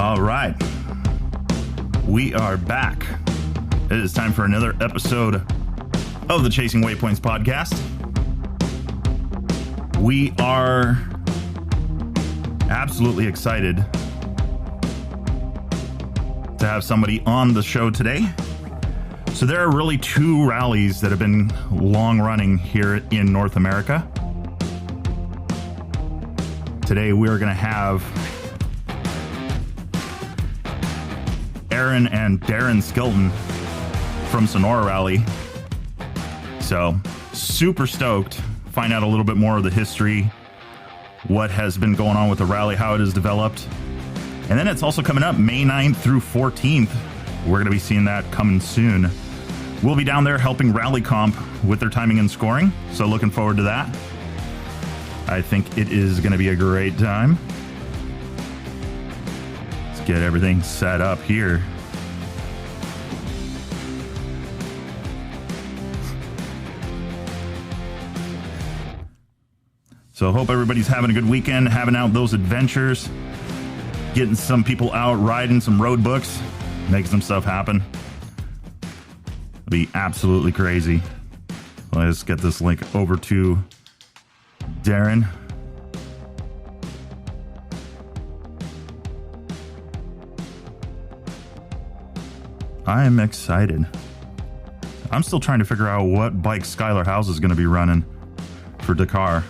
All right. We are back. It is time for another episode of the Chasing Waypoints podcast. We are absolutely excited to have somebody on the show today. So there are really two rallies that have been long running here in North America. Today we are going to have Aaron and Darren Skilton from Sonora Rally. So super stoked. Find out a little bit more of the history, what has been going on with the rally, how it has developed. And then it's also coming up May 9th through 14th. We're going to be seeing that coming soon. We'll be down there helping Rally Comp with their timing and scoring. So looking forward to that. I think it is going to be a great time. Let's get everything set up here. So hope everybody's having a good weekend, having out those adventures, getting some people out riding some road books, making some stuff happen. It'll be absolutely crazy. Let's get this link over to Darren. I am excited. I'm still trying to figure out what bike Skylar House is going to be running for Dakar.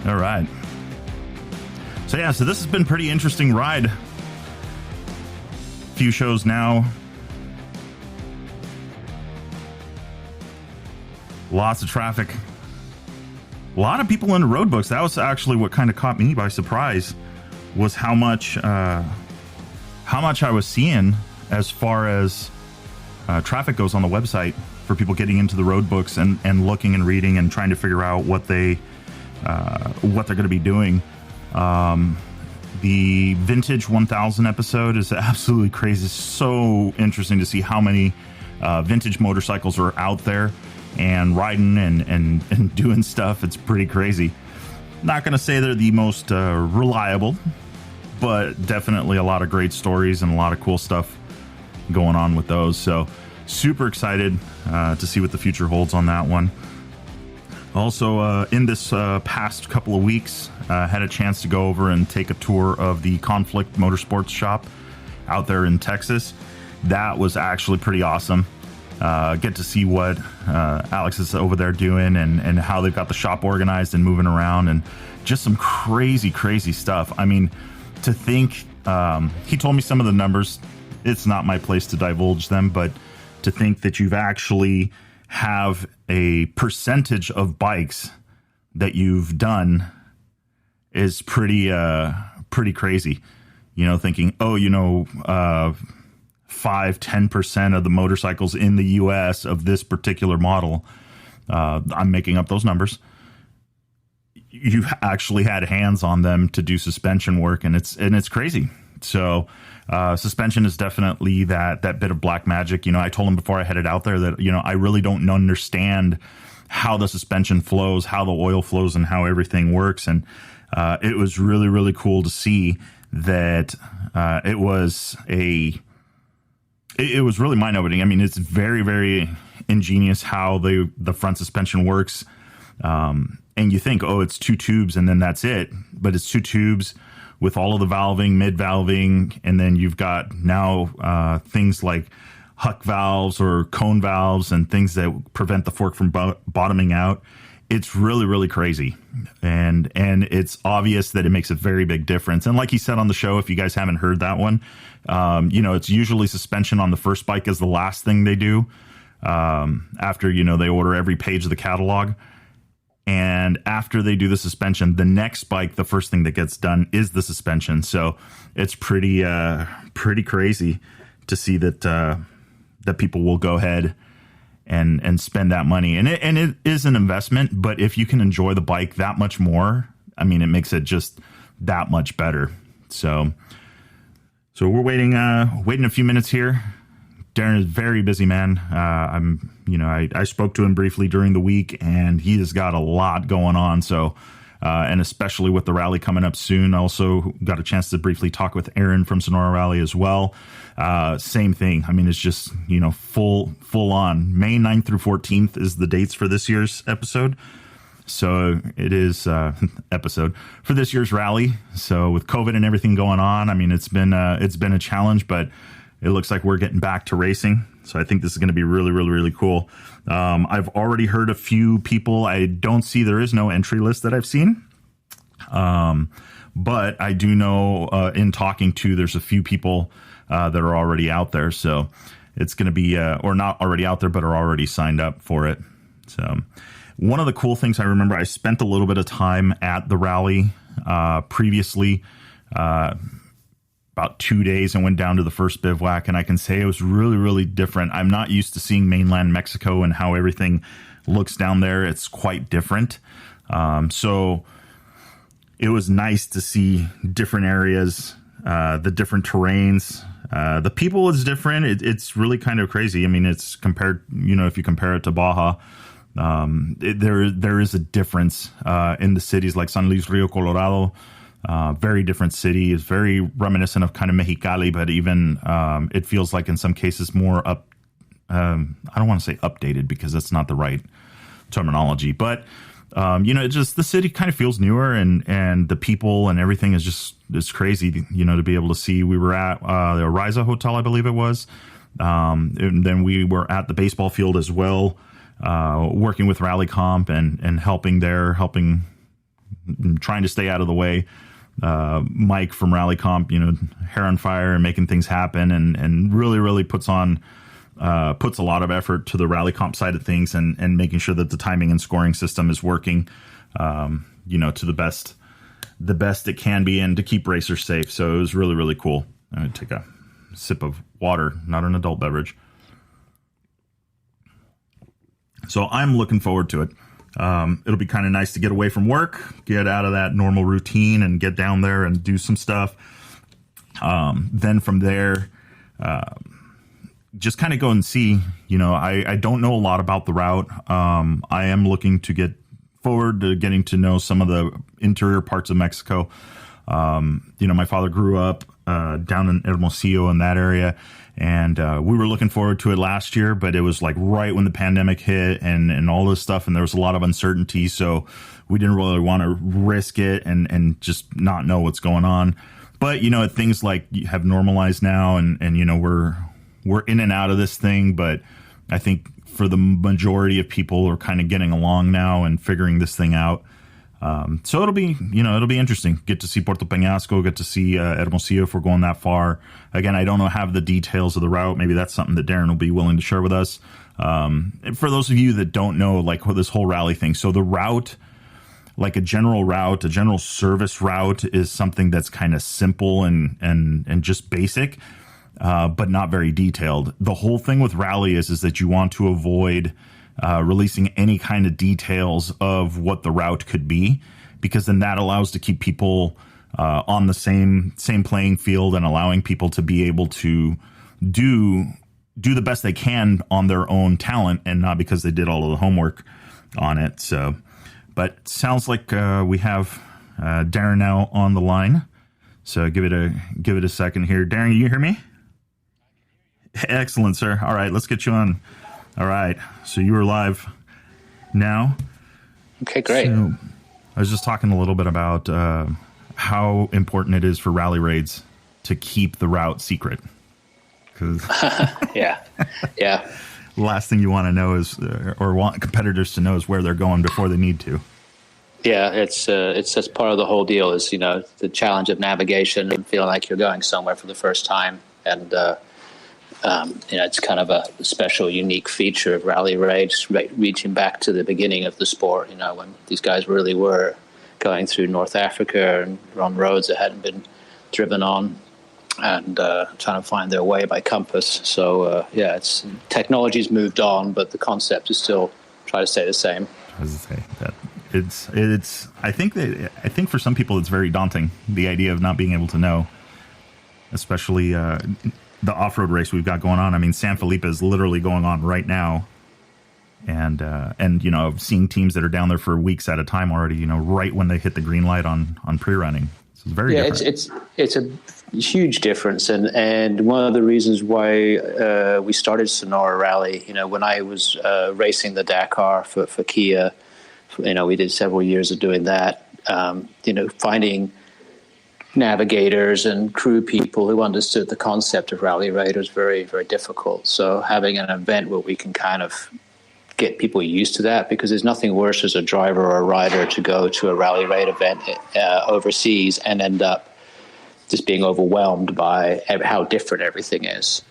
All right. So this has been a pretty interesting ride. Few shows now. Lots of traffic. A lot of people in the road books. That was actually what kind of caught me by surprise, was how much I was seeing as far as traffic goes on the website for people getting into the road books and looking and reading and trying to figure out what they're going to be doing. The Vintage 1000 episode is absolutely crazy. It's so interesting to see how many vintage motorcycles are out there and riding and doing stuff. It's pretty crazy. Not going to say they're the most reliable, but definitely a lot of great stories and a lot of cool stuff going on with those. So super excited to see what the future holds on that one. Also, in this past couple of weeks, had a chance to go over and take a tour of the Conflict Motorsports shop out there in Texas. That was actually pretty awesome. Get to see what Alex is over there doing and how they've got the shop organized and moving around, and just some crazy, crazy stuff. I mean, to think, he told me some of the numbers. It's not my place to divulge them, but to think that you've actually have a percentage of bikes that you've done is pretty crazy. You know, thinking, 5-10% of the motorcycles in the US of this particular model, I'm making up those numbers, you've actually had hands on them to do suspension work, and it's crazy. So suspension is definitely that bit of black magic. I told him before I headed out there that, I really don't understand how the suspension flows, how the oil flows, and how everything works. And it was really, really cool to see that it was really mind-opening. I mean, it's very, very ingenious how the front suspension works. And you think, it's two tubes and then that's it. But it's two tubes with all of the valving, mid-valving, and then you've got now things like huck valves or cone valves and things that prevent the fork from bottoming out. It's really, really crazy. And it's obvious that it makes a very big difference. And like he said on the show, if you guys haven't heard that one, it's usually suspension on the first bike is the last thing they do after, they order every page of the catalog. And after they do the suspension, the next bike, the first thing that gets done is the suspension. So it's pretty crazy to see that people will go ahead and spend that money. And it is an investment, but if you can enjoy the bike that much more, I mean, it makes it just that much better. So we're waiting a few minutes here. Darren is very busy, man. I spoke to him briefly during the week, and he has got a lot going on. So, and especially with the rally coming up soon, I also got a chance to briefly talk with Aaron from Sonora Rally as well. Same thing. I mean, it's just, full on. May 9th through 14th is the dates for this year's episode. So it is episode for this year's rally. So with COVID and everything going on, I mean, it's been a challenge, but it looks like we're getting back to racing. So I think this is going to be really, really, really cool. I've already heard a few people. I don't see, there is no entry list that I've seen. But I do know in talking to, there's a few people that are already out there. So it's going to be, or not already out there, but are already signed up for it. So one of the cool things I remember, I spent a little bit of time at the rally previously, about 2 days, and went down to the first bivouac, and I can say it was really, really different. I'm not used to seeing mainland Mexico and how everything looks down there. It's quite different. So it was nice to see different areas, the different terrains. The people is different. It's really kind of crazy. I mean, it's compared, if you compare it to Baja, there is a difference in the cities like San Luis Rio Colorado. Very different city. It's very reminiscent of kind of Mexicali, but even it feels like in some cases more up. I don't want to say updated because that's not the right terminology, but it just, the city kind of feels newer, and the people and everything is just, it's crazy, to be able to see. We were at the Ariza Hotel, I believe it was. And then we were at the baseball field as well, working with Rally Comp and helping trying to stay out of the way. Mike from Rally Comp, hair on fire and making things happen, and really, really puts a lot of effort to the Rally Comp side of things, and making sure that the timing and scoring system is working, to the best it can be, and to keep racers safe. So it was really, really cool. I'm going to take a sip of water, not an adult beverage. So I'm looking forward to it. It'll be kind of nice to get away from work, get out of that normal routine, and get down there and do some stuff. Then from there, just kind of go and see, I don't know a lot about the route. I am looking to get forward to getting to know some of the interior parts of Mexico. My father grew up down in Hermosillo, in that area. And we were looking forward to it last year, but it was like right when the pandemic hit and all this stuff, and there was a lot of uncertainty. So we didn't really want to risk it and just not know what's going on. But, things like have normalized now, and we're in and out of this thing. But I think for the majority of people are kind of getting along now and figuring this thing out. So it'll be interesting. Get to see Puerto Peñasco, get to see Hermosillo if we're going that far. Again, I don't have the details of the route. Maybe that's something that Darren will be willing to share with us. For those of you that don't know, like this whole rally thing. So the route, like a general route, a general service route, is something that's kind of simple and just basic, but not very detailed. The whole thing with rally is that you want to avoid releasing any kind of details of what the route could be, because then that allows to keep people on the same playing field, and allowing people to be able to do the best they can on their own talent, and not because they did all of the homework on it. So, but sounds like we have Darren now on the line. So give it a second here. Darren, you hear me? Excellent, sir. All right, let's get you on. All right, so you are live now. Okay, great. So I was just talking a little bit about how important it is for rally raids to keep the route secret. Cause yeah. The last thing you want to know is, or want competitors to know, is where they're going before they need to. Yeah, it's just part of the whole deal. Is the challenge of navigation and feeling like you're going somewhere for the first time, and it's kind of a special, unique feature of rally raids, reaching back to the beginning of the sport. When these guys really were going through North Africa and on roads that hadn't been driven on and trying to find their way by compass. So it's technology's moved on, but the concept is still try to stay the same. As I say, that it's. I think for some people it's very daunting, the idea of not being able to know, especially the off-road race we've got going on. I mean, San Felipe is literally going on right now, and seeing teams that are down there for weeks at a time already. Right when they hit the green light on pre-running. So it's very different. It's a huge difference, and one of the reasons why we started Sonora Rally. When I was racing the Dakar for Kia, we did several years of doing that. Finding navigators and crew people who understood the concept of rally raid was very, very difficult. So having an event where we can kind of get people used to that, because there's nothing worse as a driver or a rider to go to a rally raid event overseas and end up just being overwhelmed by how different everything is.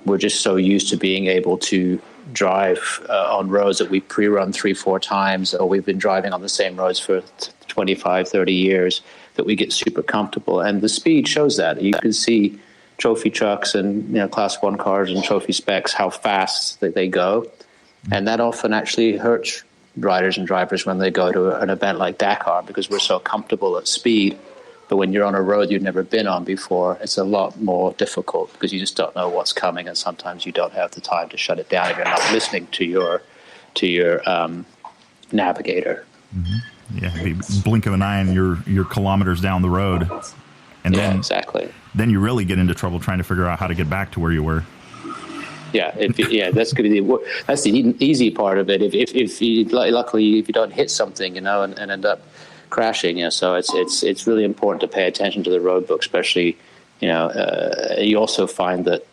We're just so used to being able to drive on roads that we pre-run 3-4 times, or we've been driving on the same roads for 25, 30 years, that we get super comfortable. And the speed shows that. You can see trophy trucks and class 1 cars and trophy specs, how fast they go. And that often actually hurts riders and drivers when they go to an event like Dakar, because we're so comfortable at speed. But when you're on a road you've never been on before, it's a lot more difficult, because you just don't know what's coming, and sometimes you don't have the time to shut it down if you're not listening to your navigator. Mm-hmm. Yeah, the blink of an eye and you're kilometers down the road, and then exactly. Then you really get into trouble trying to figure out how to get back to where you were. Yeah, that's going to be that's the easy part of it. If you luckily if you don't hit something, and end up crashing, so it's really important to pay attention to the road book, especially you also find that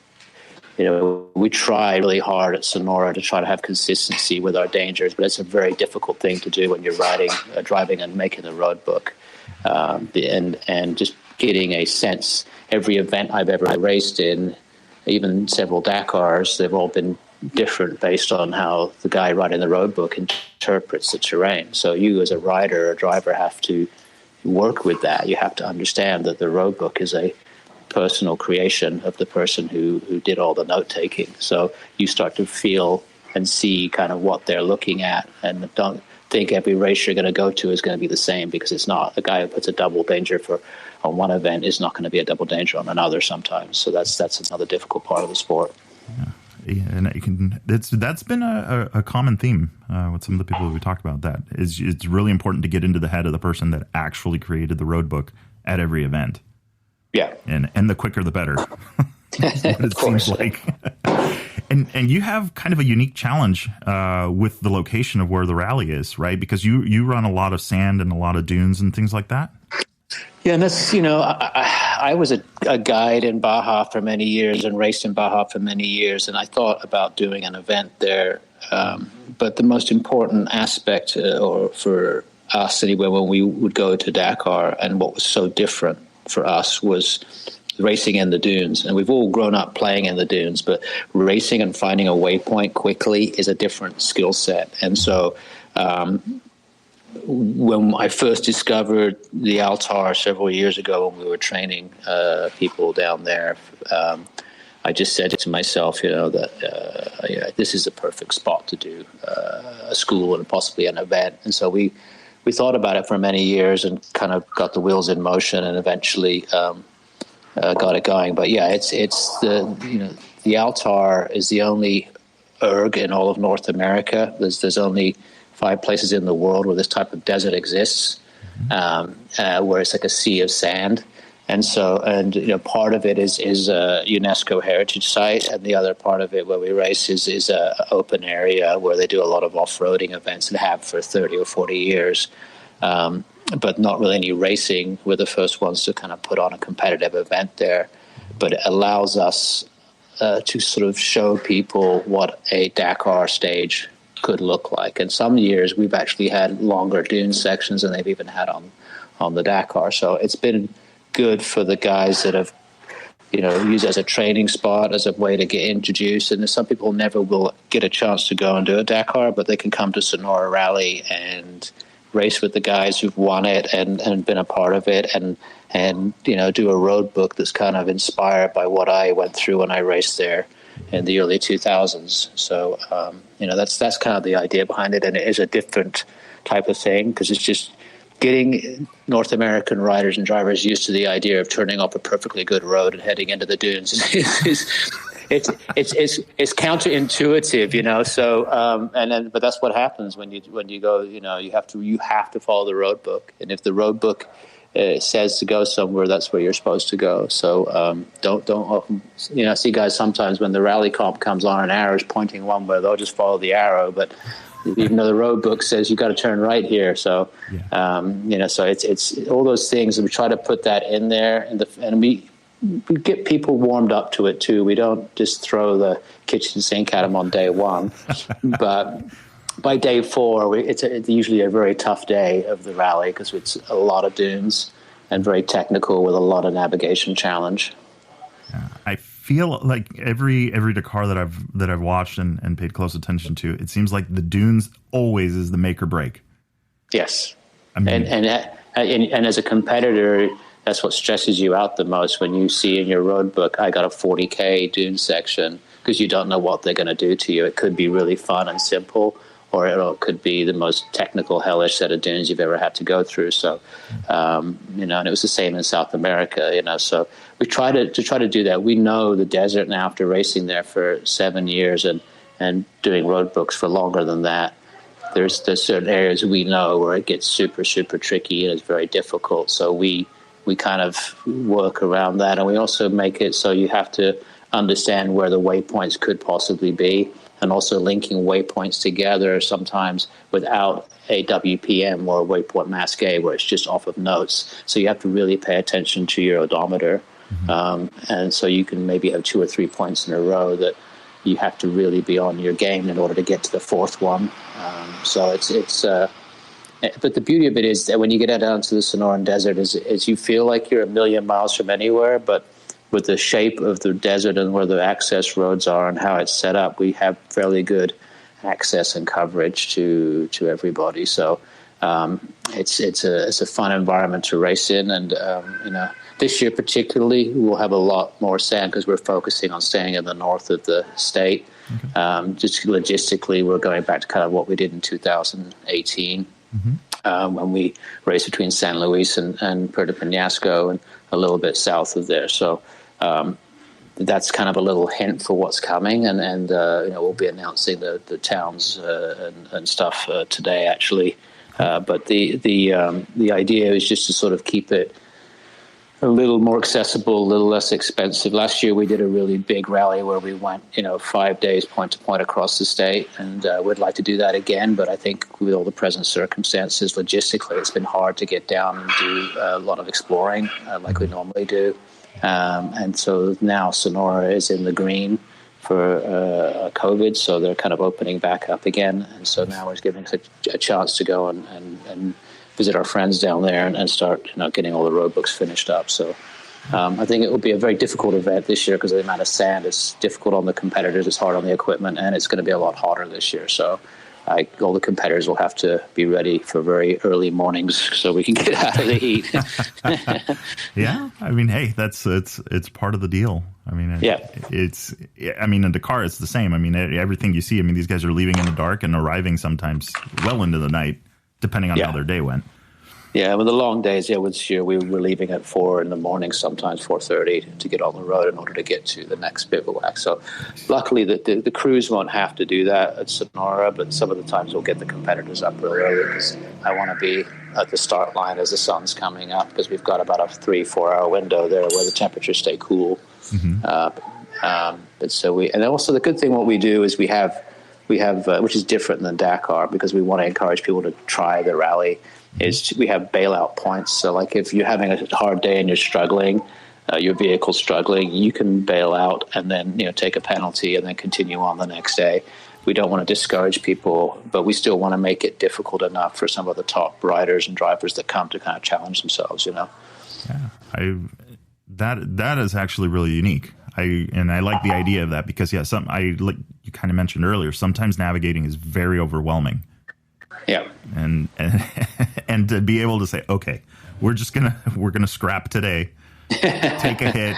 we try really hard at Sonora to try to have consistency with our dangers, but it's a very difficult thing to do when you're driving and making the road book, and just getting a sense. Every event I've ever raced in, even several Dakars, they've all been different based on how the guy writing the road book interprets the terrain. So you as a rider or driver have to work with that. You have to understand that the road book is a personal creation of the person who did all the note taking. So you start to feel and see kind of what they're looking at, and don't think every race you're going to go to is going to be the same, because it's not. The guy who puts a double danger on one event is not going to be a double danger on another sometimes. So that's another difficult part of the sport. Yeah, and that's been a common theme with some of the people we talked about. That is, it's really important to get into the head of the person that actually created the road book at every event. Yeah, and the quicker the better. That's what it seems like. And you have kind of a unique challenge with the location of where the rally is, right? Because you run a lot of sand and a lot of dunes and things like that. Yeah, and that's, I was a guide in Baja for many years and raced in Baja for many years, and I thought about doing an event there. But the most important aspect, or for us anyway, when we would go to Dakar, and what was so different for us, was racing in the dunes. And we've all grown up playing in the dunes, but racing and finding a waypoint quickly is a different skill set. And so when I first discovered the Altar several years ago, when we were training people down there, I just said to myself, that this is the perfect spot to do a school and possibly an event. And so we thought about it for many years and kind of got the wheels in motion, and eventually got it going. But yeah, it's the Altar is the only erg in all of North America. There's only 5 places in the world where this type of desert exists, where it's like a sea of sand. And so, part of it is a UNESCO heritage site, and the other part of it where we race is a open area where they do a lot of off-roading events and have for 30 or 40 years, but not really any racing. We're the first ones to kind of put on a competitive event there, but it allows us to sort of show people what a Dakar stage could look like. And some years we've actually had longer dune sections than they've even had on the Dakar. So it's been good for the guys that have, used it as a training spot, as a way to get introduced. And some people never will get a chance to go and do a Dakar, but they can come to Sonora Rally and race with the guys who've won it and been a part of it, and do a road book that's kind of inspired by what I went through when I raced there in the early 2000s. So that's kind of the idea behind it, and it is a different type of thing because it's just getting North American riders and drivers used to the idea of turning off a perfectly good road and heading into the dunes. It's counterintuitive, So but that's what happens when you go. You have to follow the road book, and if the road book says to go somewhere, that's where you're supposed to go. So don't often, I see guys sometimes when the rally comp comes on and arrows pointing one way, they'll just follow the arrow, but even though the road book says you got to turn right here. So, so it's all those things, and we try to put that in there, and we get people warmed up to it too. We don't just throw the kitchen sink at them on day one, but by day 4, it's usually a very tough day of the rally because it's a lot of dunes and very technical with a lot of navigation challenge. Yeah, I feel like every Dakar that I've watched and paid close attention to, it seems like the dunes always is the make or break. Yes, I mean, and as a competitor, that's what stresses you out the most when you see in your road book, I got a 40K dune section, because you don't know what they're going to do to you. It could be really fun and simple, or it could be the most technical, hellish set of dunes you've ever had to go through. So, and it was the same in South America, So we try to do that. We know the desert now after racing there for 7 years and doing road books for longer than that. There's certain areas we know where it gets super, super tricky and it's very difficult. So we kind of work around that, and we also make it so you have to understand where the waypoints could possibly be, and also linking waypoints together sometimes without a WPM or a waypoint masqué where it's just off of notes. So you have to really pay attention to your odometer. And so you can maybe have 2 or 3 points in a row that you have to really be on your game in order to get to the 4th one. But the beauty of it is that when you get down to the Sonoran Desert is you feel like you're a million miles from anywhere, but with the shape of the desert and where the access roads are and how it's set up, we have fairly good access and coverage to everybody. So it's a fun environment to race in, and this year particularly we'll have a lot more sand because we're focusing on staying in the north of the state. Okay. Just logistically, we're going back to kind of what we did in 2018. When we raced between San Luis and Puerto Penasco and a little bit south of there. So that's kind of a little hint for what's coming, and we'll be announcing the towns and stuff today, actually. But the idea is just to sort of keep it a little more accessible, a little less expensive. Last year we did a really big rally where we went, 5 days point to point across the state, and we'd like to do that again. But I think with all the present circumstances, logistically, it's been hard to get down and do a lot of exploring like we normally do. And so now Sonora is in the green for COVID, so they're kind of opening back up again. And so now it's giving us a chance to go and visit our friends down there and start getting all the road books finished up. So I think it will be a very difficult event this year because of the amount of sand. It's difficult on the competitors, it's hard on the equipment, and it's going to be a lot hotter this year. So all the competitors will have to be ready for very early mornings so we can get out of the heat. Yeah, I mean, hey, it's part of the deal. I mean, in Dakar it's the same. I mean, everything you see. I mean, these guys are leaving in the dark and arriving sometimes well into the night, depending on how their day went. Yeah, with the long days, this year we were leaving at 4 in the morning, sometimes 4:30, to get on the road in order to get to the next bivouac. So luckily the crews won't have to do that at Sonora, but some of the times we'll get the competitors up really early because I want to be at the start line as the sun's coming up, because we've got about a 3-4 hour window there where the temperatures stay cool. But so and also the good thing what we do is we have which is different than Dakar, because we want to encourage people to try the rally, is we have bailout points. So like if you're having a hard day and you're struggling, your vehicle's struggling, you can bail out and then take a penalty and then continue on the next day. We don't want to discourage people, but we still want to make it difficult enough for some of the top riders and drivers that come to kind of challenge themselves. Yeah, that is actually really unique. I like the idea of that because like you kind of mentioned earlier, sometimes navigating is very overwhelming. Yeah. And to be able to say, okay, we're gonna scrap today, take a hit.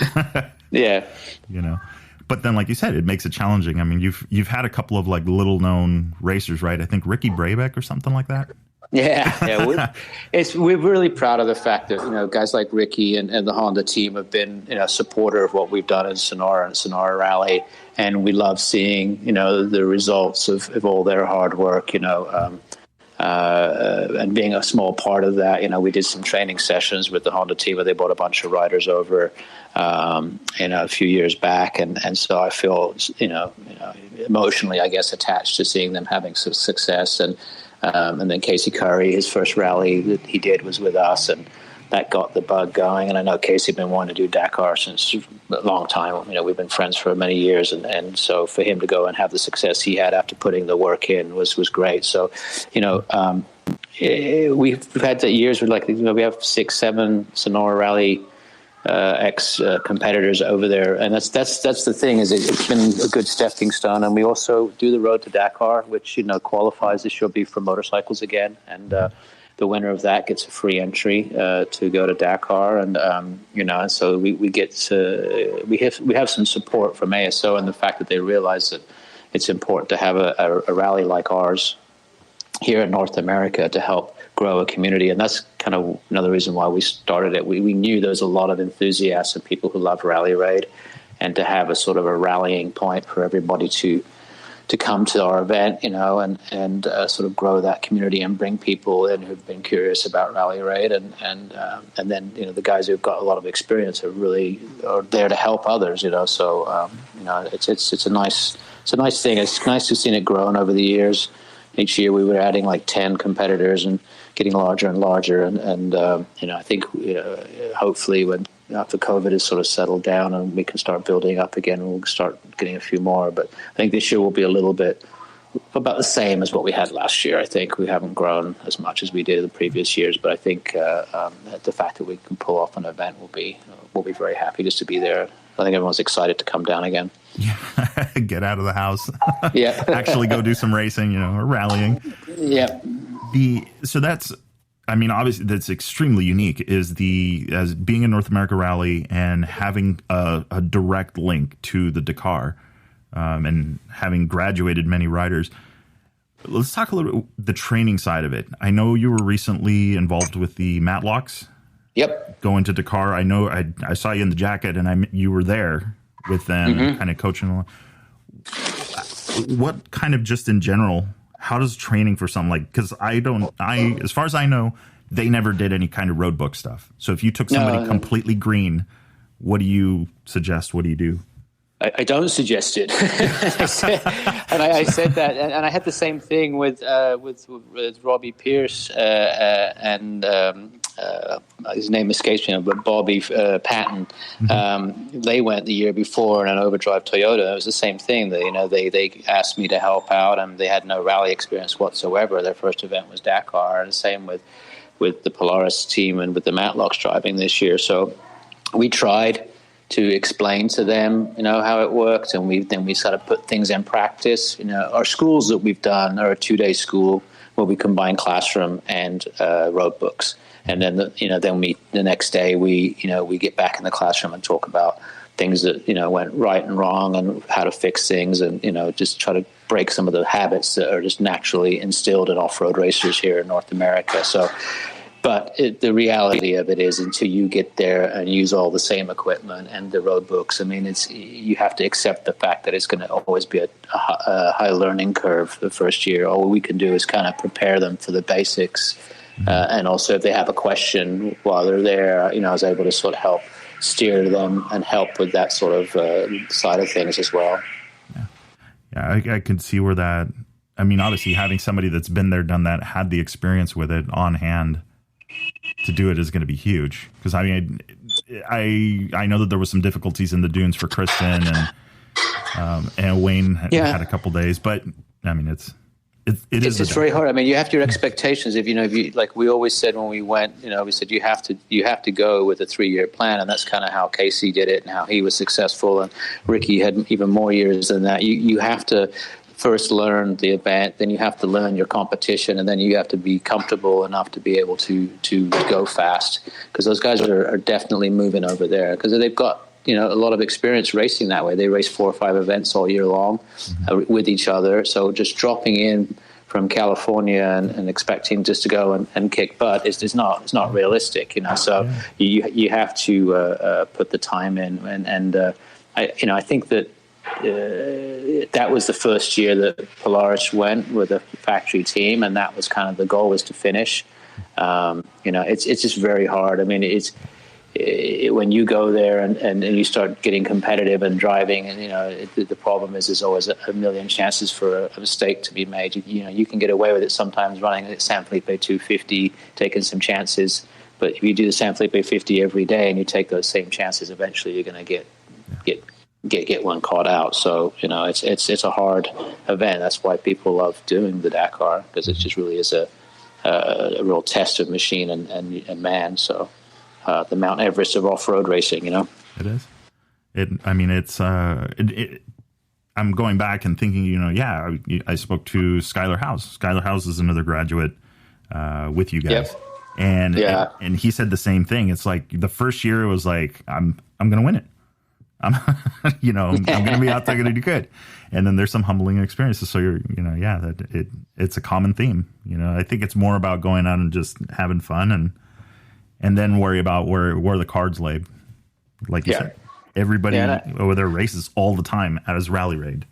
Yeah. You know, but then, like you said, it makes it challenging. I mean, you've had a couple of like little known racers, right? I think Ricky Brabeck or something like that. Yeah. We're really proud of the fact that, you know, guys like Ricky and the Honda team have been, you know, supporter of what we've done in Sonora and Sonora Rally, and we love seeing, you know, the results of all their hard work, you know. And being a small part of that, you know, we did some training sessions with the Honda team where they brought a bunch of riders over, you know, a few years back. And so I feel, you know, emotionally, I guess, attached to seeing them having some success. And then Casey Curry, his first rally that he did was with us, and that got the bug going. And I know Casey had been wanting to do Dakar since a long time. You know, we've been friends for many years. And so for him to go and have the success he had after putting the work in was great. So, you know, we've had the years where, like, you know, we have 6-7 Sonora Rally ex competitors over there. And that's the thing, is it's been a good stepping stone. And we also do the Road to Dakar, which, you know, qualifies. This will be for motorcycles again. And, the winner of that gets a free entry to go to Dakar, and you know, and so we have some support from ASO, and the fact that they realize that it's important to have a rally like ours here in North America to help grow a community, and that's kind of another reason why we started it. We knew there was a lot of enthusiasts and people who love Rally Raid, and to have a sort of a rallying point for everybody to come to our event, you know, and sort of grow that community and bring people in who've been curious about Rally Raid, and then, you know, the guys who've got a lot of experience are there to help others, you know. So you know, it's a nice thing. It's nice to see it growing over the years. Each year we were adding like 10 competitors and getting larger and larger, and you know, I think hopefully when after COVID has sort of settled down and we can start building up again, we'll start getting a few more. But I think this year will be a little bit about the same as what we had last year. I think we haven't grown as much as we did in the previous years, but I think the fact that we can pull off an event we'll be very happy just to be there. I think everyone's excited to come down again. Yeah, get out of the house. Yeah, actually go do some racing, you know, or rallying. Yeah. So that's, I mean, obviously that's extremely unique, as being a North America rally and having a direct link to the Dakar, and having graduated many riders. Let's talk a little bit the training side of it. I know you were recently involved with the Matlocks. Yep. Going to Dakar. I know I saw you in the jacket, and you were there with them, and kind of coaching along. What kind of, just in general, how does training for something like, because as far as I know, they never did any kind of road book stuff. So if you took somebody completely green, what do you suggest? What do you do? I don't suggest it. I said that, and I had the same thing with Robbie Pierce and his name escapes me, but Bobby Patton. They went the year before in an overdrive Toyota. It was the same thing. That, you know, they asked me to help out, and they had no rally experience whatsoever. Their first event was Dakar, and the same with the Polaris team and with the Matlocks driving this year. So we tried to explain to them, you know, how it worked, and we sort of put things in practice. You know, our schools that we've done are a 2-day school where we combine classroom and road books, and then the next day we get back in the classroom and talk about things that, you know, went right and wrong and how to fix things, and, you know, just try to break some of the habits that are just naturally instilled in off-road racers here in North America. So. But the reality of it is, until you get there and use all the same equipment and the road books, I mean, you have to accept the fact that it's going to always be a high learning curve the first year. All we can do is kind of prepare them for the basics. And also, if they have a question while they're there, you know, I was able to sort of help steer them and help with that sort of side of things as well. Yeah, I can see where that, I mean, obviously having somebody that's been there, done that, had the experience with it on hand to do it is going to be huge. Because I mean, I know that there was some difficulties in the dunes for Kristen, and Wayne had a couple days, but I mean, it's very hard. I mean, you have your expectations. If you like we always said when we went, you know, we said you have to go with a 3-year plan, and that's kind of how Casey did it and how he was successful. And Ricky had even more years than that. You have to first learn the event, then you have to learn your competition, and then you have to be comfortable enough to be able to go fast, because those guys are definitely moving over there because they've got a lot of experience racing that way. They race 4 or 5 events all year long with each other. So just dropping in from California and expecting just to go and kick butt is not realistic, So you have to put the time in, and I think that that was the first year that Polaris went with a factory team, and that was kind of the goal, was to finish. It's just very hard. I mean, when you go there and you start getting competitive and driving, and the problem is there's always a million chances for a mistake to be made. You can get away with it sometimes running at San Felipe 250, taking some chances, but if you do the San Felipe 50 every day and you take those same chances, eventually you're going to get one caught out. So it's a hard event. That's why people love doing the Dakar, because it just really is a real test of machine and man. So. The Mount Everest of off-road racing, It is. I'm going back and thinking, I spoke to Skylar House. Skylar House is another graduate with you guys. Yep. And he said the same thing. It's like the first year it was like, I'm going to win it. I'm going to be out there going to do good. And then there's some humbling experiences. So it's a common theme. I think it's more about going out and just having fun and then worry about where the cards lay. Like you said, everybody over there races all the time as rally raid.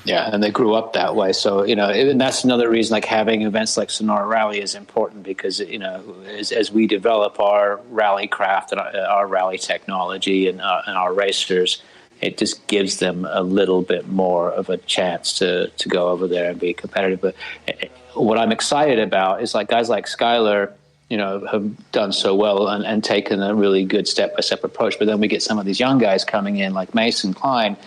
Yeah, and they grew up that way. So, and that's another reason, like, having events like Sonora Rally is important, because, as we develop our rally craft and our rally technology and our racers, it just gives them a little bit more of a chance to go over there and be competitive. But what I'm excited about is, like, guys like Skylar, have done so well and taken a really good step-by-step approach. But then we get some of these young guys coming in, like Mason Klein,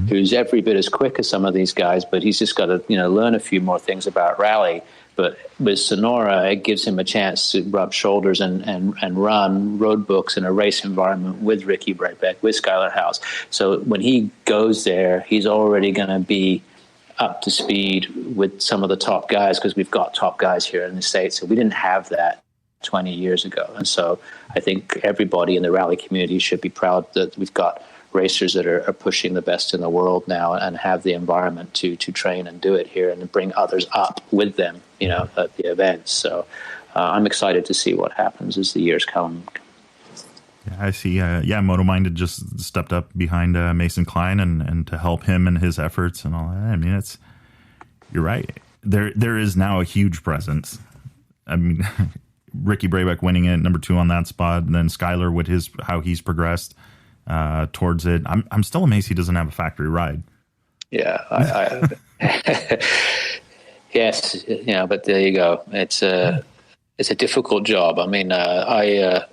who's every bit as quick as some of these guys, but he's just got to, learn a few more things about rally. But with Sonora, it gives him a chance to rub shoulders and run road books in a race environment with Ricky Braybeck, with Skylar House. So when he goes there, he's already going to be up to speed with some of the top guys, because we've got top guys here in the States. So we didn't have that 20 years ago. And so I think everybody in the rally community should be proud that we've got racers that are pushing the best in the world now and have the environment to train and do it here and bring others up with them, at the events. So I'm excited to see what happens as the years come. Yeah, I see. Moto Minded just stepped up behind Mason Klein and to help him in his efforts and all that. I mean, you're right. There is now a huge presence. I mean, Ricky Braybeck winning it, number 2 on that spot, and then Skylar with how he's progressed towards it. I'm still amazed he doesn't have a factory ride. Yeah, yes, but there you go. It's a difficult job. I mean, I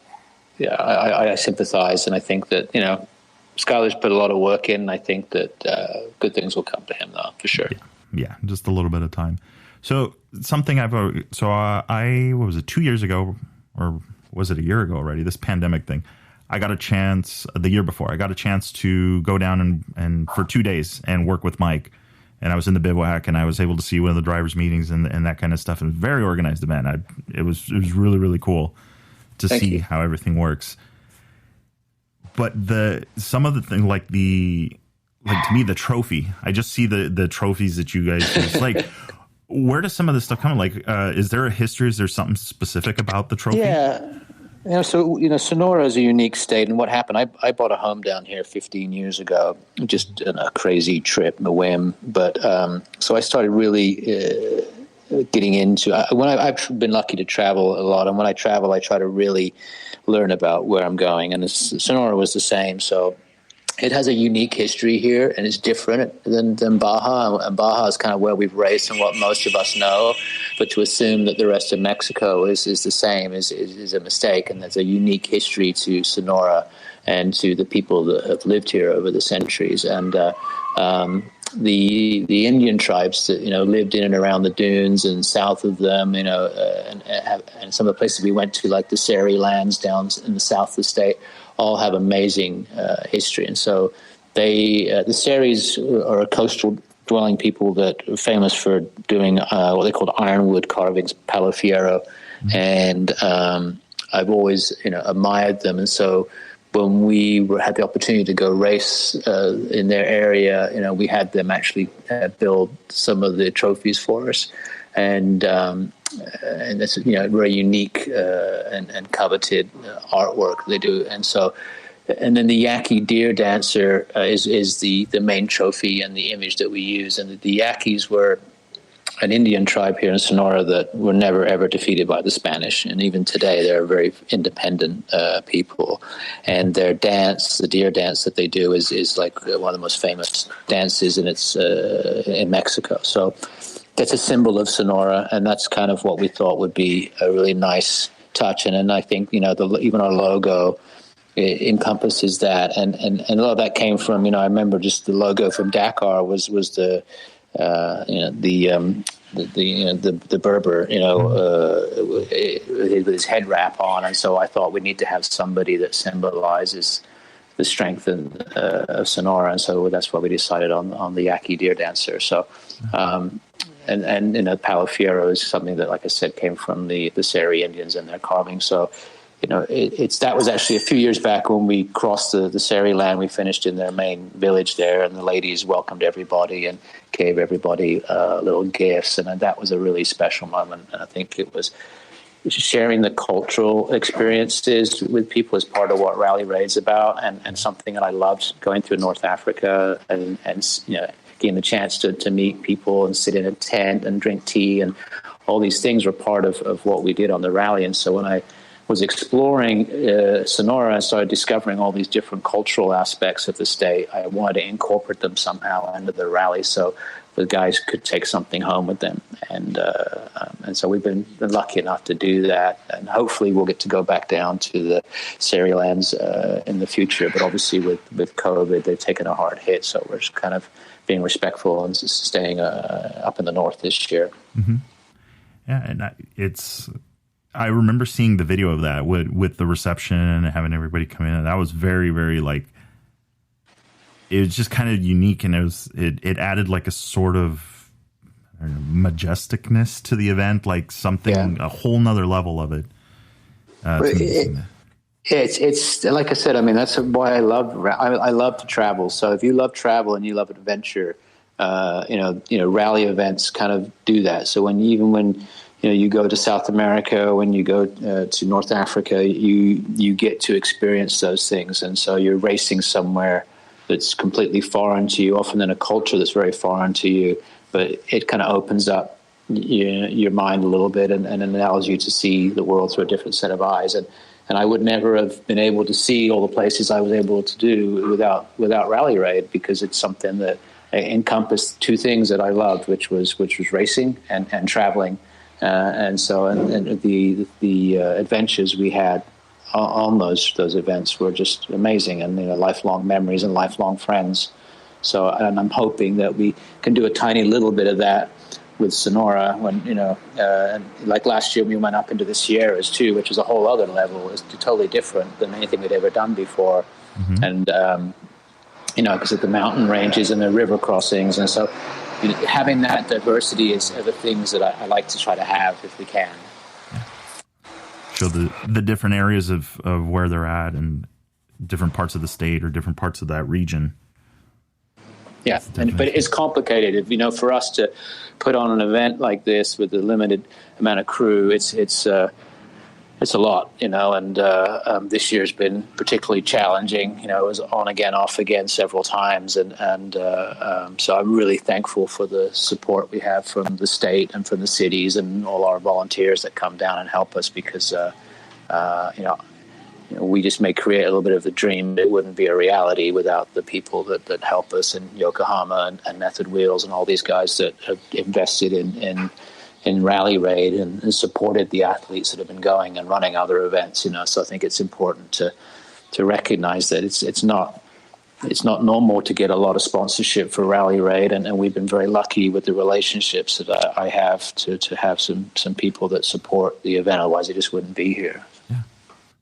sympathize, and I think that Skylar's put a lot of work in. I think that good things will come to him, though, for sure. Yeah, just a little bit of time. So something I what was it, 2 years ago, or was it a year ago already? This pandemic thing, I got a chance the year before. I got a chance to go down and for 2 days and work with Mike, and I was in the Bivouac and I was able to see one of the drivers' meetings and that kind of stuff. And very organized event. It was really, really cool to see how everything works. But some of the thing, like to me, the trophy. I just see the trophies that you guys use. Like, where does some of this stuff come? Like, is there a history? Is there something specific about the trophy? Yeah. Sonora is a unique state. And what happened, I bought a home down here 15 years ago, just in a crazy trip, a whim. But so I started really getting into I've been lucky to travel a lot. And when I travel, I try to really learn about where I'm going. And Sonora was the same. So it has a unique history here, and it's different than Baja. And Baja is kind of where we've raced and what most of us know. But to assume that the rest of Mexico is the same is a mistake. And there's a unique history to Sonora and to the people that have lived here over the centuries. And the Indian tribes that lived in and around the dunes and south of them, and some of the places we went to, like the Seri lands down in the south of the state, all have amazing history. And so the Seris are a coastal dwelling people that are famous for doing what they called ironwood carvings, palo fierro, and I've always admired them. And so when we had the opportunity to go race in their area, we had them actually build some of the trophies for us, and it's very unique and coveted artwork they do. And so, and then the Yaqui deer dancer is the main trophy and the image that we use. And the Yaquis were an Indian tribe here in Sonora that were never ever defeated by the Spanish, and even today they're a very independent people. And their dance, the deer dance that they do, is like one of the most famous dances, and it's in Mexico. So that's a symbol of Sonora, and that's kind of what we thought would be a really nice touch. And I think even our logo encompasses that, and a lot of that came from I remember just the logo from Dakar was the the Berber, with his head wrap on, and so I thought we need to have somebody that symbolizes the strength of Sonora, and so that's why we decided on the Yaqui deer dancer. So, and Palo Fierro is something that, like I said, came from the Seri Indians and their carving. So, that was actually a few years back when we crossed the Seri land. We finished in their main village there, and the ladies welcomed everybody and gave everybody little gifts, and that was a really special moment. And I think it was sharing the cultural experiences with people is part of what Rally Raid's about, and something that I loved going through North Africa and getting the chance to meet people and sit in a tent and drink tea, and all these things were part of what we did on the rally. And so when I was exploring Sonora and started discovering all these different cultural aspects of the state, I wanted to incorporate them somehow into the rally so the guys could take something home with them. And so we've been lucky enough to do that, and hopefully we'll get to go back down to the Seri lands in the future. But obviously with COVID, they've taken a hard hit, so we're just kind of being respectful and staying up in the north this year. Mm-hmm. Yeah, and I remember seeing the video of that with the reception and having everybody come in. And that was very, very it was just kind of unique, and it added like a sort of majesticness to the event, like something, a whole nother level of it. It's like I said, I mean, that's why I love to travel. So if you love travel and you love adventure, rally events kind of do that. So when you go to South America, when you go to North Africa, you get to experience those things. And so you're racing somewhere that's completely foreign to you, often in a culture that's very foreign to you, but it kind of opens up your mind a little bit and allows you to see the world through a different set of eyes. And I would never have been able to see all the places I was able to do without Rally Raid, because it's something that encompassed two things that I loved, which was racing and traveling. And the adventures we had on those events were just amazing, and lifelong memories and lifelong friends. So, and I'm hoping that we can do a tiny little bit of that with Sonora. When like last year, we went up into the Sierras too, which is a whole other level. It's totally different than anything we'd ever done before, and because of the mountain ranges and the river crossings, and so. Having that diversity are the things that I like to try to have if we can. Show the different areas of where they're at and different parts of the state or different parts of that region. Yeah, but it's complicated. For us to put on an event like this with a limited amount of crew, it's a lot, and this year's been particularly challenging. It was on again, off again several times, and so I'm really thankful for the support we have from the state and from the cities and all our volunteers that come down and help us, because we just may create a little bit of the dream, but it wouldn't be a reality without the people that help us in Yokohama and Method Wheels and all these guys that have invested in Rally Raid and supported the athletes that have been going and running other events. So I think it's important to recognize that it's not normal to get a lot of sponsorship for Rally Raid, and we've been very lucky with the relationships that I have to have some people that support the event. Otherwise, it just wouldn't be here. Yeah,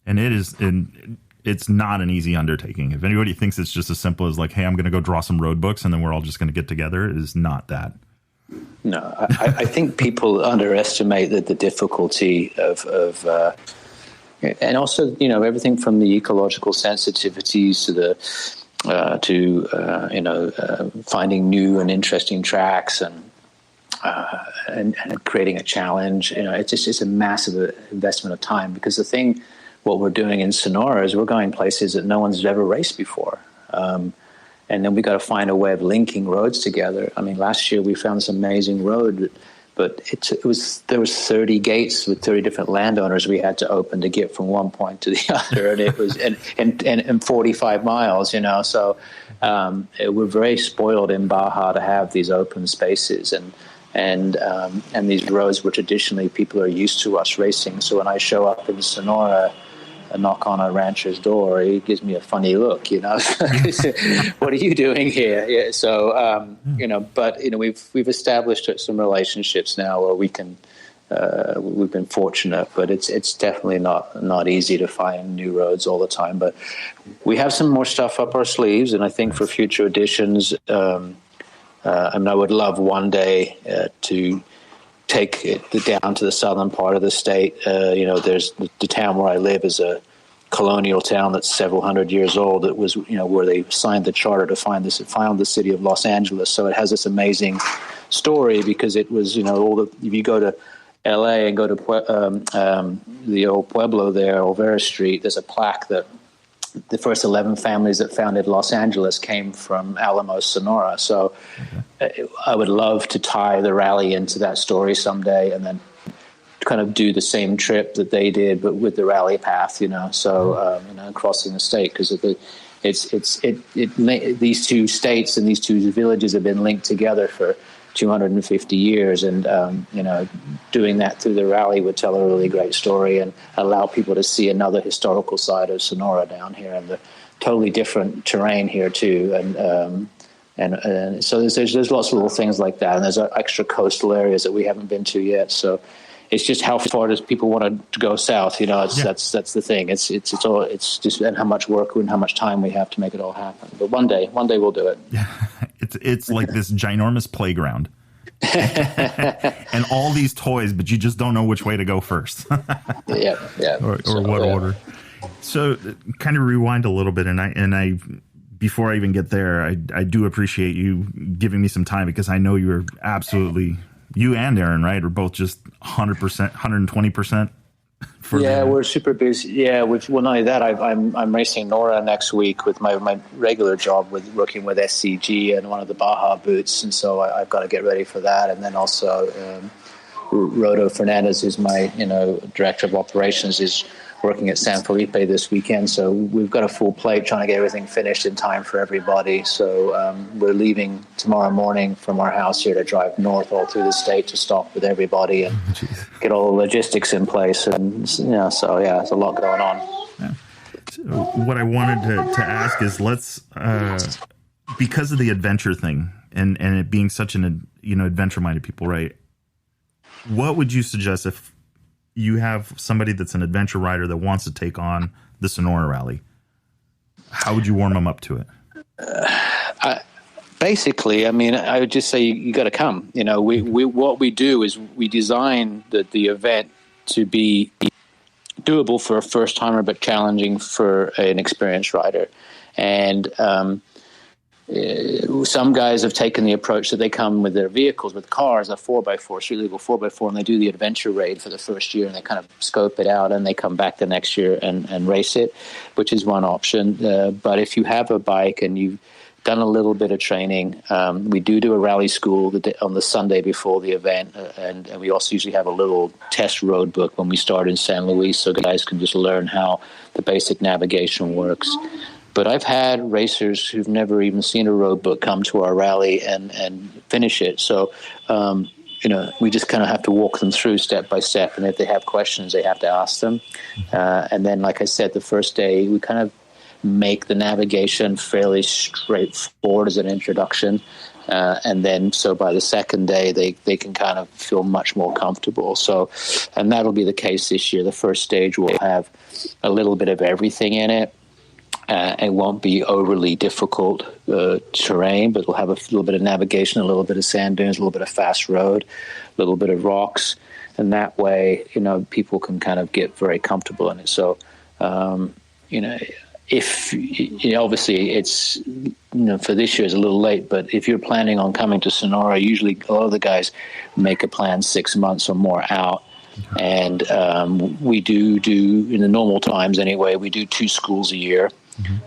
and it is, and it's not an easy undertaking. If anybody thinks it's just as simple as like, hey, I'm going to go draw some road books and then we're all just going to get together, it is not that. No, I think people underestimate the difficulty of and also, everything from the ecological sensitivities to the finding new and interesting tracks and creating a challenge. It's a massive investment of time, because what we're doing in Sonora is we're going places that no one's ever raced before. And then we got to find a way of linking roads together. I mean, last year we found this amazing road, but there was 30 gates with 30 different landowners we had to open to get from one point to the other, and it was and 45 miles. So we're very spoiled in Baja to have these open spaces and these roads where traditionally people are used to us racing. So when I show up in Sonora, a knock on a rancher's door, he gives me a funny look, What are you doing here? Yeah, so, but we've established some relationships now where we can. We've been fortunate, but it's definitely not easy to find new roads all the time. But we have some more stuff up our sleeves, and I think for future editions, I would love one day to take it down to the southern part of the state. There's the town where I live is a colonial town that's several hundred years old. It was, where they signed the charter to found the city of Los Angeles. So it has this amazing story, because it was, if you go to L.A. and go to the old Pueblo there, Olvera Street, there's a plaque that the first 11 families that founded Los Angeles came from Alamos, Sonora. So I would love to tie the rally into that story someday, and then kind of do the same trip that they did, but with the rally path, crossing the state, because these two states and these two villages have been linked together for 250 years, and doing that through the rally would tell a really great story and allow people to see another historical side of Sonora down here, and the totally different terrain here too, and so there's lots of little things like that, and there's extra coastal areas that we haven't been to yet. So it's just how far does people want to go south? That's the thing. It's just, and how much work and how much time we have to make it all happen. But one day we'll do it. Yeah, it's like this ginormous playground, and all these toys, but you just don't know which way to go first. yeah. Or what order. So, kind of rewind a little bit, and I before I even get there, I do appreciate you giving me some time, because I know you're absolutely. You and Darren, right, are both just 100%, 120%. We're super busy. Yeah, not only that, I'm racing Nora next week with my regular job with working with SCG and one of the Baja boots, and so I've got to get ready for that. And then also, Rodo Fernandez, who's my director of operations, is working at San Felipe this weekend. So we've got a full plate trying to get everything finished in time for everybody. So we're leaving tomorrow morning from our house here to drive north all through the state to stop with everybody and get all the logistics in place. And there's a lot going on. Yeah. So what I wanted to ask is, let's because of the adventure thing and it being such an adventure-minded people, right? What would you suggest if you have somebody that's an adventure rider that wants to take on the Sonora Rally? How would you warm them up to it? Basically, I would just say you got to come. What we do is we design the event to be doable for a first timer, but challenging for an experienced rider. And some guys have taken the approach that they come with their vehicles, with cars, a 4x4, street legal 4x4, and they do the adventure raid for the first year, and they kind of scope it out, and they come back the next year and race it, which is one option. But if you have a bike and you've done a little bit of training, we do a rally school on the Sunday before the event, and we also usually have a little test road book when we start in San Luis, so guys can just learn how the basic navigation works. But I've had racers who've never even seen a road book come to our rally and finish it. So, we just kind of have to walk them through step by step. And if they have questions, they have to ask them. And then, like I said, the first day, we kind of make the navigation fairly straightforward as an introduction. And then, so by the second day, they can kind of feel much more comfortable. So, and that'll be the case this year. The first stage will have a little bit of everything in it. It won't be overly difficult terrain, but we'll have a little bit of navigation, a little bit of sand dunes, a little bit of fast road, a little bit of rocks. And that way, people can kind of get very comfortable in it. So, if obviously it's for this year is a little late, but if you're planning on coming to Sonora, usually a lot of the guys make a plan 6 months or more out, and we do in the normal times anyway. We do 2 schools a year,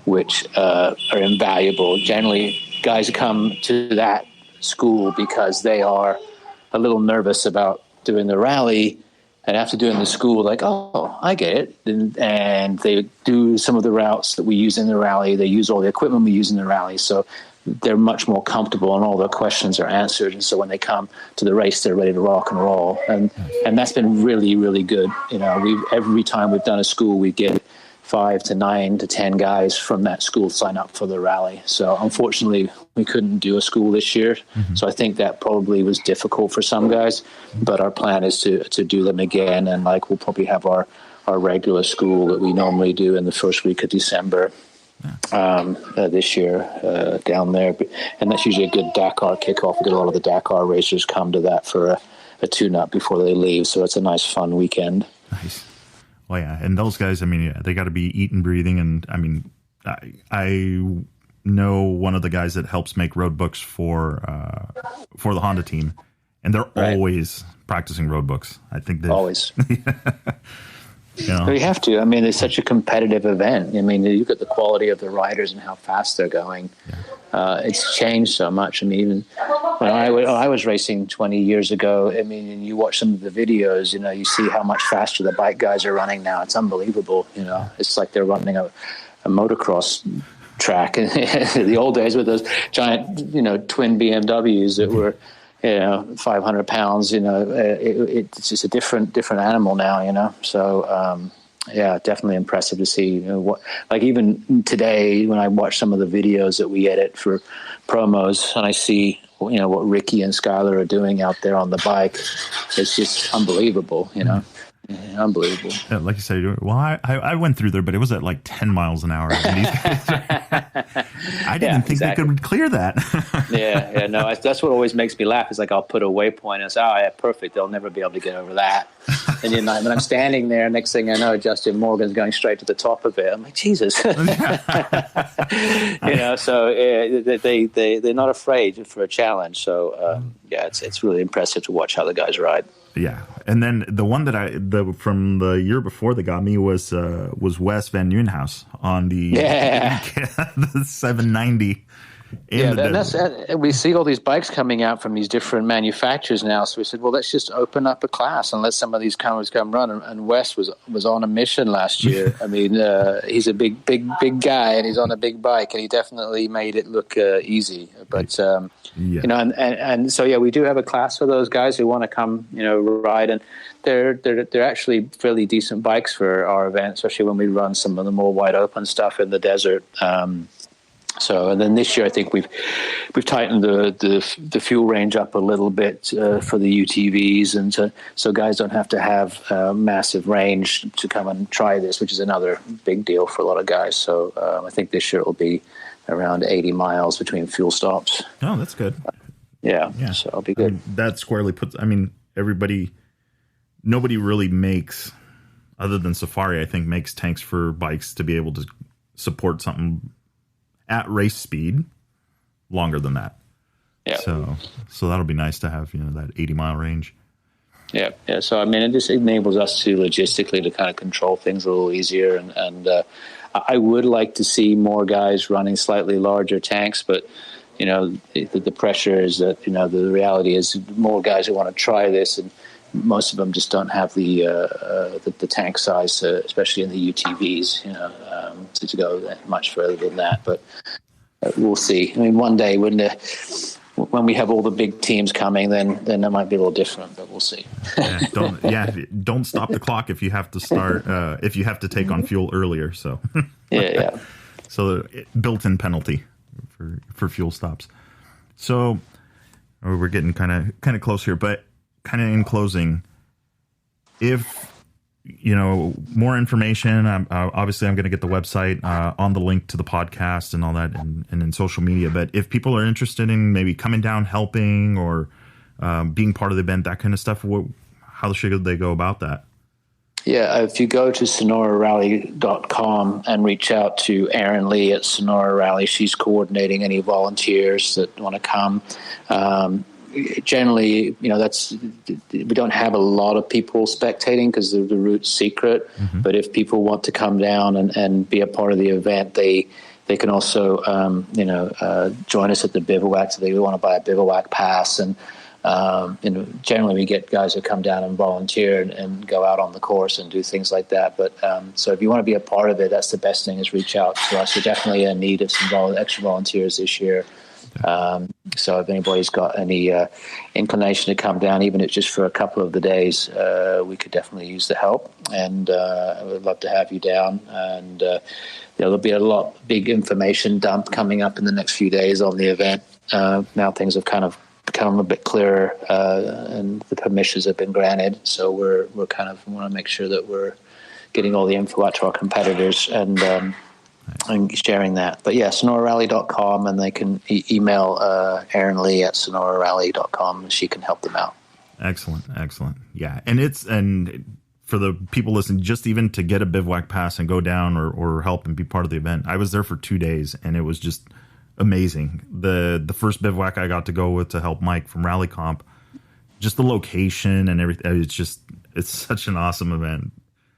which are invaluable. Generally, guys come to that school because they are a little nervous about doing the rally. And after doing the school, like, oh, I get it. And they do some of the routes that we use in the rally. They use all the equipment we use in the rally. So they're much more comfortable and all their questions are answered. And so when they come to the race, they're ready to rock and roll. And that's been really, really good. Every time we've done a school, we get 5 to 9 to 10 guys from that school sign up for the rally. So unfortunately, we couldn't do a school this year. So I think that probably was difficult for some guys. But our plan is to do them again. And we'll probably have our regular school that we normally do in the first week of December this year down there. And that's usually a good Dakar kickoff. We get a lot of the Dakar racers come to that for a tune-up before they leave. So it's a nice, fun weekend. Nice. Well, yeah, and those guys, they got to be eating, breathing, and I know one of the guys that helps make road books for the Honda team, and they're always practicing road books. I think they always. We have to. It's such a competitive event. You look at the quality of the riders and how fast they're going. Yeah. It's changed so much. Even when I was racing 20 years ago, and you watch some of the videos, you see how much faster the bike guys are running now. It's unbelievable. It's like they're running a motocross track. The old days with those giant, twin BMWs that were, 500 pounds, it's just a different animal now, So, definitely impressive to see, even today when I watch some of the videos that we edit for promos and I see, what Ricky and Skylar are doing out there on the bike, it's just unbelievable, Unbelievable. Yeah, like you said, well, I went through there, but it was at 10 miles an hour. And these guys I didn't think they could clear that. No, that's what always makes me laugh. Is I'll put a waypoint and say, oh, yeah, perfect. They'll never be able to get over that. And when I'm standing there, next thing I know, Justin Morgan's going straight to the top of it. I'm like, Jesus. So they're not afraid for a challenge. So, it's really impressive to watch how the guys ride. Yeah, and then the one that from the year before that got me was Wes Van Nieuwenhuis on the the 790. We see all these bikes coming out from these different manufacturers now. So we said, well, let's just open up a class and let some of these come run. And Wes was on a mission last year. He's a big guy, and he's on a big bike, and he definitely made it look easy. But so we do have a class for those guys who want to come, ride, and they're actually fairly decent bikes for our event, especially when we run some of the more wide open stuff in the desert. And then this year, I think we've tightened the fuel range up a little bit for the UTVs, and so guys don't have to have massive range to come and try this, which is another big deal for a lot of guys. So I think this year it will be around 80 miles between fuel stops. Oh, that's good. So it'll be good. That squarely puts. Nobody really makes, other than Safari, I think, makes tanks for bikes to be able to support something at race speed longer than that. Yeah. So that'll be nice to have, that 80-mile range. Yeah. So, it just enables us to logistically to kind of control things a little easier. And I would like to see more guys running slightly larger tanks, but, the pressure is that, the reality is more guys who want to try this, and most of them just don't have the tank size, especially in the UTVs, to go much further than that. But we'll see. One day when we have all the big teams coming, then that might be a little different. But we'll see. Don't stop the clock if you have to start. If you have to take on fuel earlier. So So built-in penalty for fuel stops. So we're getting kind of close here, but kind of in closing, if more information, obviously I'm going to get the website on the link to the podcast and all that, and in social media. But if people are interested in maybe coming down, helping, or being part of the event, that kind of stuff, how should they go about that? Yeah, if you go to sonorarally.com and reach out to Erin Lee at Sonora Rally, she's coordinating any volunteers that want to come. Generally, we don't have a lot of people spectating because the route's secret. Mm-hmm. But if people want to come down and be a part of the event, they can also, join us at the Bivouac. So they want to buy a Bivouac pass. And, generally we get guys who come down and volunteer and go out on the course and do things like that. But so if you want to be a part of it, that's the best thing, is reach out to us. We're definitely in need of some extra volunteers this year. So if anybody's got any inclination to come down, even if it's just for a couple of the days, we could definitely use the help, and I would love to have you down. And there'll be a big information dump coming up in the next few days on the event. Now things have kind of become a bit clearer, and the permissions have been granted, so we want to make sure that we're getting all the info out to our competitors and sharing that. But yeah, sonorarally.com, and they can email Erin Lee at sonorarally.com, and she can help them out. Excellent. Yeah, and for the people listening, just even to get a Bivouac pass and go down or help and be part of the event, I was there for 2 days, and it was just amazing. The first Bivouac I got to go with to help Mike from Rally Comp, just the location and everything, it's such an awesome event,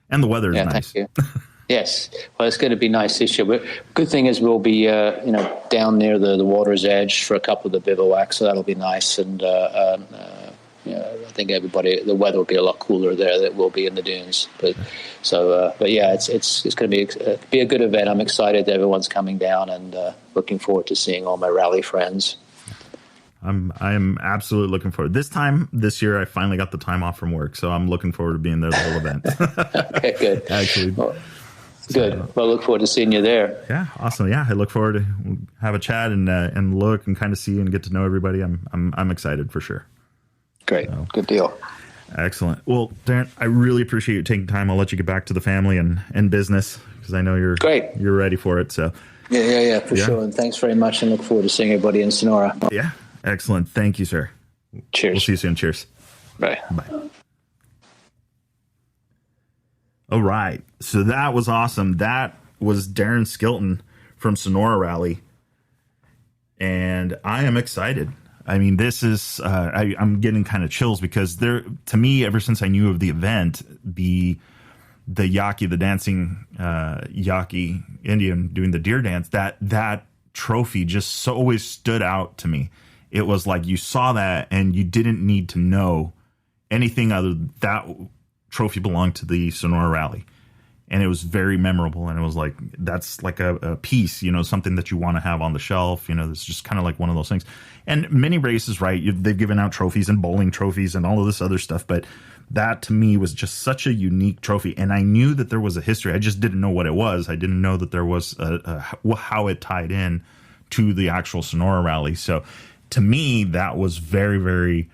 and the weather is nice. Thank you. Yes, well, it's going to be nice this year. Good thing is we'll be, down near the water's edge for a couple of the bivouacs, so that'll be nice. And I think the weather will be a lot cooler there than it will be in the dunes. But yeah, it's going to be a good event. I'm excited that everyone's coming down, and looking forward to seeing all my rally friends. I am absolutely looking forward. This year, I finally got the time off from work, so I'm looking forward to being there the whole event. Okay, good. Actually. Good. Well, I look forward to seeing you there. Yeah, awesome. Yeah, I look forward to have a chat and look and kind of see and get to know everybody. I'm excited for sure. Great. So, good deal. Excellent. Well, Darren, I really appreciate you taking time. I'll let you get back to the family and business, because I know you're ready for it. So yeah, for sure. And thanks very much, and look forward to seeing everybody in Sonora. Yeah, excellent. Thank you, sir. Cheers. We'll see you soon. Cheers. Bye. All right. So that was awesome. That was Darren Skilton from Sonora Rally. And I am excited. I mean, this is, I'm getting kind of chills, because to me, ever since I knew of the event, the Yaqui, the dancing Yaqui Indian doing the deer dance, that trophy just always stood out to me. It was like you saw that and you didn't need to know anything other than that trophy belonged to the Sonora Rally, and it was very memorable. And it was like, that's like a piece, something that you want to have on the shelf. It's just kind of like one of those things. And many races, right, they've given out trophies and bowling trophies and all of this other stuff, but that to me was just such a unique trophy. And I knew that there was a history. I just didn't know what it was. I didn't know that there was how it tied in to the actual Sonora Rally. So to me, that was very, very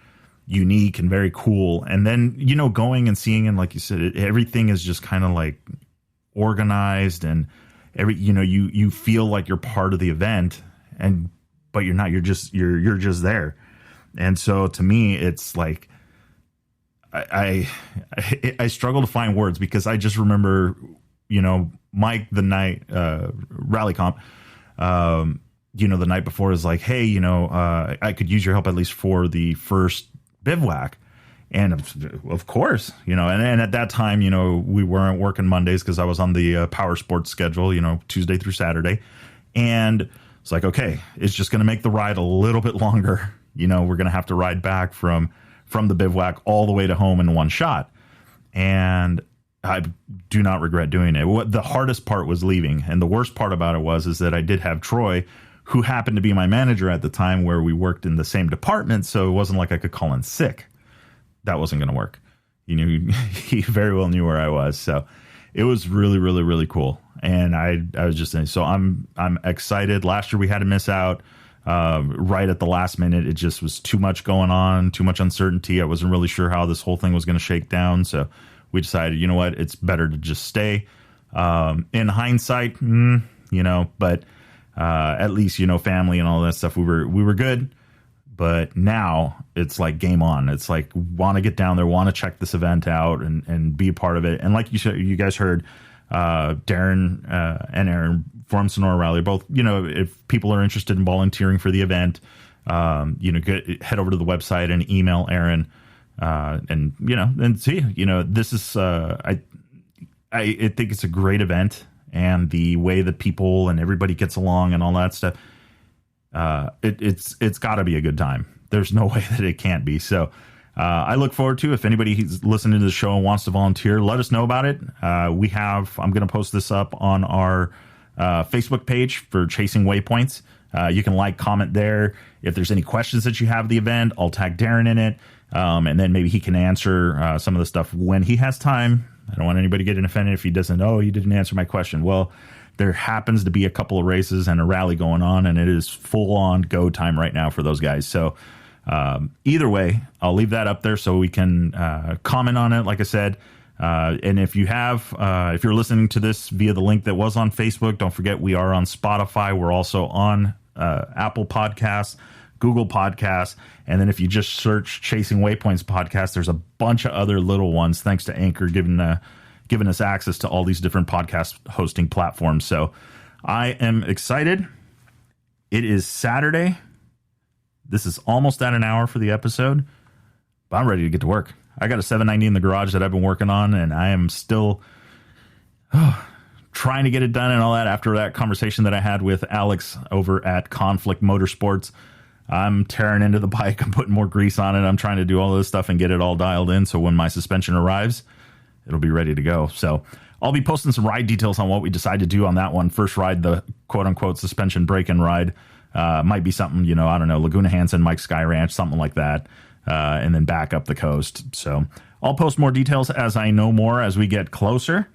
unique and very cool. And then, going and seeing, and like you said, everything is just kind of like organized, and you feel like you're part of the event, but you're not. You're just there. And so to me, it's like I struggle to find words, because I just remember, Mike the night Rally Comp, the night before is like, hey, I could use your help at least for the first Bivouac. And of course, and at that time, we weren't working Mondays, because I was on the power sports schedule, Tuesday through Saturday. And it's like, okay, it's just going to make the ride a little bit longer. We're going to have to ride back from the Bivouac all the way to home in one shot. And I do not regret doing it. The hardest part was leaving. And the worst part about it is that I did have Troy, who happened to be my manager at the time, where we worked in the same department. So it wasn't like I could call in sick. That wasn't going to work. He very well knew where I was. So it was really, really, really cool. And I was just saying, so I'm excited. Last year we had to miss out right at the last minute. It just was too much going on, too much uncertainty. I wasn't really sure how this whole thing was going to shake down. So we decided, you know what, it's better to just stay. In hindsight, but at least, family and all that stuff, we were good. But now it's like game on. It's like, want to get down there, want to check this event out and be a part of it. And like you guys heard, Darren and Aaron from Sonora Rally, both, if people are interested in volunteering for the event, head over to the website and email Aaron, and see, this is, I think it's a great event, and the way that people and everybody gets along and all that stuff, it's got to be a good time. There's no way that it can't be. So I look forward to, if anybody who's listening to the show and wants to volunteer, let us know about it. I'm going to post this up on our Facebook page for Chasing Waypoints. You can comment there. If there's any questions that you have of the event, I'll tag Darren in it. And then maybe he can answer some of the stuff when he has time. I don't want anybody getting offended if he doesn't. Oh, you didn't answer my question. Well, there happens to be a couple of races and a rally going on, and it is full on go time right now for those guys. So either way, I'll leave that up there so we can comment on it, like I said. And if you're listening to this via the link that was on Facebook, don't forget we are on Spotify. We're also on Apple Podcasts, Google Podcasts. And then if you just search Chasing Waypoints podcast, there's a bunch of other little ones, thanks to Anchor giving us access to all these different podcast hosting platforms. So I am excited. It is Saturday. This is almost at an hour for the episode, but I'm ready to get to work. I got a 790 in the garage that I've been working on, and I am still trying to get it done and all that after that conversation that I had with Alex over at Conflict Motorsports. I'm tearing into the bike. I'm putting more grease on it. I'm trying to do all this stuff and get it all dialed in, so when my suspension arrives, it'll be ready to go. So I'll be posting some ride details on what we decide to do on that one. First ride, the quote-unquote suspension break-in ride. Might be something, I don't know, Laguna Hansen, Mike Sky Ranch, something like that. And then back up the coast. So I'll post more details as I know more as we get closer.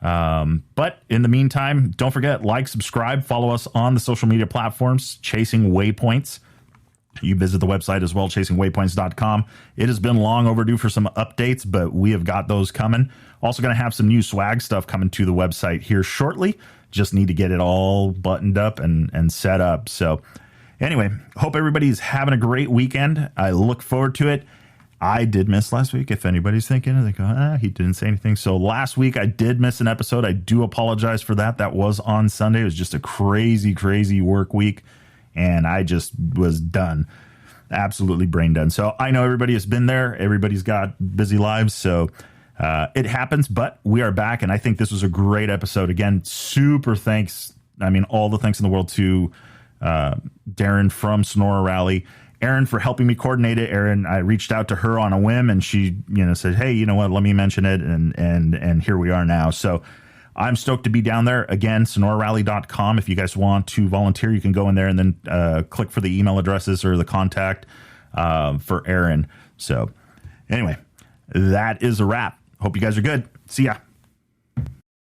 But in the meantime, don't forget, subscribe, follow us on the social media platforms, Chasing Waypoints. You visit the website as well, chasingwaypoints.com. It has been long overdue for some updates, but we have got those coming. Also going to have some new swag stuff coming to the website here shortly. Just need to get it all buttoned up and set up. So anyway, hope everybody's having a great weekend. I look forward to it. I did miss last week. If anybody's thinking, they go, he didn't say anything. So last week I did miss an episode. I do apologize for that. That was on Sunday. It was just a crazy, crazy work week, and I just was done. Absolutely brain done. So I know everybody has been there. Everybody's got busy lives. So it happens, but we are back. And I think this was a great episode. Again, super thanks. I mean, all the thanks in the world to Darren from Sonora Rally, Aaron for helping me coordinate it. Aaron, I reached out to her on a whim, and she, said, hey, you know what, let me mention it. And here we are now. So I'm stoked to be down there. Again, Sonora.rally.com. If you guys want to volunteer, you can go in there and then click for the email addresses or the contact for Aaron. So anyway, that is a wrap. Hope you guys are good. See ya.